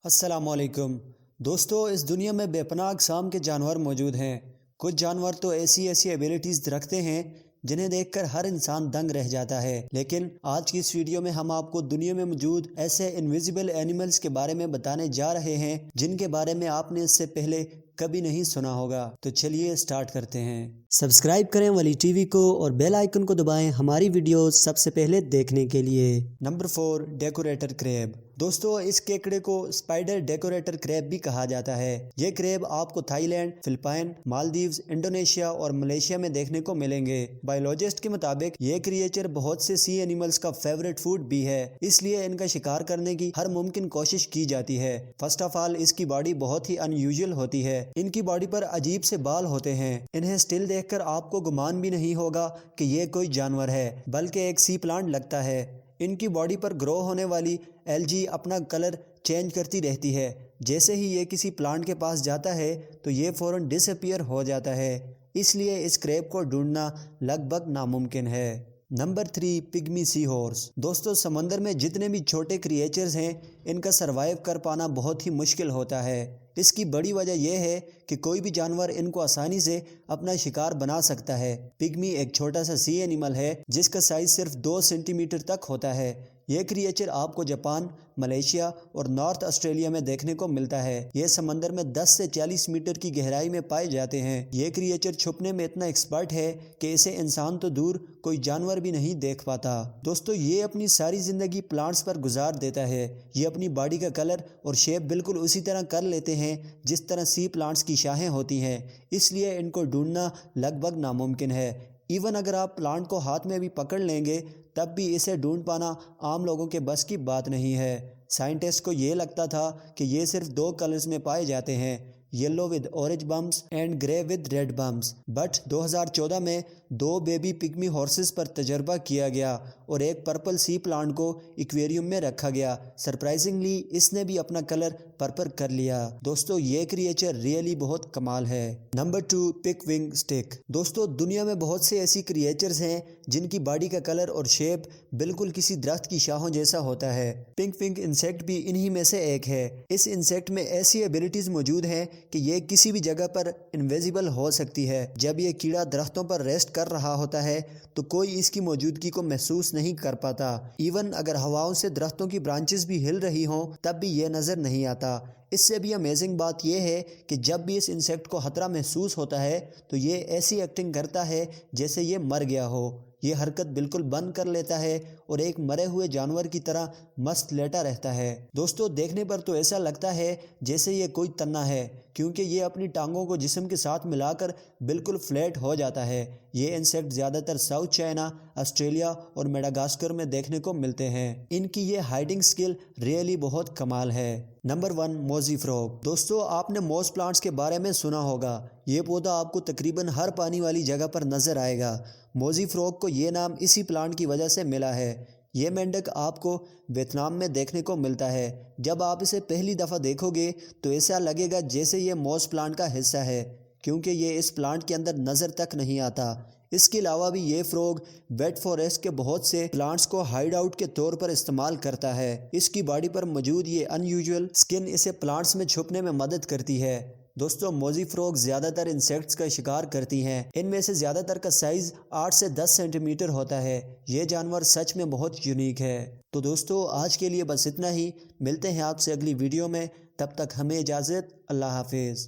अस्सलाम वालेकुम दोस्तों, इस दुनिया में बेपनाह अक़साम के जानवर मौजूद हैं। कुछ जानवर तो ऐसी ऐसी एबिलिटीज़ रखते हैं जिन्हें देखकर हर इंसान दंग रह जाता है। लेकिन आज की इस वीडियो में हम आपको दुनिया में मौजूद ऐसे इनविजिबल एनिमल्स के बारे में बताने जा रहे हैं जिनके बारे में आपने इससे पहले कभी नहीं सुना होगा। तो चलिए स्टार्ट करते हैं। सब्सक्राइब करें वली टीवी को और बेल आइकन को दबाएं हमारी वीडियो सबसे पहले देखने के लिए। Number 4, decorator crab. दोस्तों, इस केकड़े को स्पाइडर डेकोरेटर क्रैब भी कहा जाता है। ये क्रैब आपको थाईलैंड, फिलिपाइन, मालदीव्स, इंडोनेशिया और मलेशिया में देखने को मिलेंगे। बायोलॉजिस्ट के मुताबिक ये क्रिएचर बहुत से सी एनिमल्स का फेवरेट फूड भी है, इसलिए इनका शिकार करने की हर मुमकिन कोशिश की जाती है। फर्स्ट ऑफ ऑल, इसकी बॉडी बहुत ही अनयूजुअल होती है। इनकी बॉडी पर अजीब से बाल होते हैं। इन्हें स्टिल देखकर आपको गुमान भी नहीं होगा कि ये कोई जानवर है, बल्कि एक सी प्लांट लगता है। इनकी बॉडी पर ग्रो होने वाली एल्गी अपना कलर चेंज करती रहती है। जैसे ही ये किसी प्लांट के पास जाता है तो ये फ़ौरन डिसअपीयर हो जाता है, इसलिए इस क्रैब को ढूंढना लगभग नामुमकिन है। Number 3, pygmy sea horse. दोस्तों, समंदर में जितने भी छोटे क्रिएचर्स हैं, इनका सरवाइव कर पाना बहुत ही मुश्किल होता है। इसकी बड़ी वजह यह है कि कोई भी जानवर इनको आसानी से अपना शिकार बना सकता है। पिग्मी एक छोटा सा सी एनिमल है जिसका साइज सिर्फ 2 सेंटीमीटर तक होता है। यह क्रिएचर आपको जापान, मलेशिया और नॉर्थ ऑस्ट्रेलिया में देखने को मिलता है। ये समंदर में 10 से 40 मीटर की गहराई में पाए जाते हैं। ये क्रिएचर छुपने में इतना एक्सपर्ट है कि इसे इंसान तो दूर कोई जानवर भी नहीं देख पाता। दोस्तों, ये अपनी सारी ज़िंदगी प्लांट्स पर गुजार देता है। ये अपनी बॉडी का कलर और शेप बिल्कुल उसी तरह कर लेते हैं जिस तरह सी प्लांट्स की शाखें होती हैं, इसलिए इनको ढूंढना लगभग नामुमकिन है। इवन अगर आप प्लांट को हाथ में भी पकड़ लेंगे तब भी इसे ढूंढ पाना आम लोगों के बस की बात नहीं है। साइंटिस्ट को ये लगता था कि ये सिर्फ 2 कलर्स में पाए जाते हैं, yellow with orange bums and grey with red bums. But 2014 में 2 बेबी पिग्मी हॉर्सेस पर तजर्बा किया गया और एक पर्पल सी प्लांट को एक्वेरियम में रखा गया। सरप्राइजिंगली इसने भी अपना कलर पर्पल कर लिया। दोस्तों, ये क्रिएचर रियली बहुत कमाल है। नंबर 2, पिकविंग स्टिक। दोस्तों, दुनिया में बहुत से ऐसी क्रिएचर्स हैं जिनकी बॉडी का कलर और शेप बिल्कुल किसी दरख्त की शाखों जैसा होता है। पिकविंग इंसेक्ट भी इन्हीं में से एक है। इस इंसेक्ट में ऐसी एबिलिटीज मौजूद हैं कि ये किसी भी जगह पर इनविजिबल हो सकती है। जब ये कीड़ा दरख्तों पर रेस्ट कर रहा होता है तो कोई इसकी मौजूदगी को महसूस नहीं कर पाता। इवन अगर हवाओं से दरख्तों की ब्रांचेस भी हिल रही हों तब भी ये नज़र नहीं आता। इससे भी अमेजिंग बात यह है कि जब भी इस इंसेक्ट को खतरा महसूस होता है तो ये ऐसी एक्टिंग करता है जैसे ये मर गया हो। ये हरकत बिल्कुल बंद कर लेता है और एक मरे हुए जानवर की तरह मस्त लेटा रहता है। दोस्तों, देखने पर तो ऐसा लगता है जैसे ये कोई तन्ना है, क्योंकि ये अपनी टांगों को जिस्म के साथ मिलाकर बिल्कुल फ्लैट हो जाता है। ये इंसेक्ट ज़्यादातर साउथ चाइना, ऑस्ट्रेलिया और मेडागास्कर में देखने को मिलते हैं। इनकी ये हाइडिंग स्किल रियली बहुत कमाल है। Number 1, mossy frog. दोस्तों, आपने मोज़ प्लांट्स के बारे में सुना होगा। ये पौधा आपको तकरीबन हर पानी वाली जगह पर नज़र आएगा। मोज़ी फ्रॉग को ये नाम इसी प्लांट की वजह से मिला है। ये मेंढक आपको वियतनाम में देखने को मिलता है। जब आप इसे पहली दफ़ा देखोगे तो ऐसा लगेगा जैसे ये मोज़ प्लांट का हिस्सा है, क्योंकि ये इस प्लांट के अंदर नज़र तक नहीं आता। इसके अलावा भी ये फ्रॉग वेट फॉरेस्ट के बहुत से प्लांट्स को हाइड आउट के तौर पर इस्तेमाल करता है। इसकी बॉडी पर मौजूद ये अनयूजुअल स्किन इसे प्लांट्स में छुपने में मदद करती है। दोस्तों, मोज़ी फ्रॉग ज़्यादातर इंसेक्ट्स का शिकार करती हैं। इनमें से ज़्यादातर का साइज़ 8 से 10 सेंटीमीटर होता है। ये जानवर सच में बहुत यूनिक है। तो दोस्तों, आज के लिए बस इतना ही। मिलते हैं आपसे अगली वीडियो में, तब तक हमें इजाज़त। अल्लाह हाफिज़।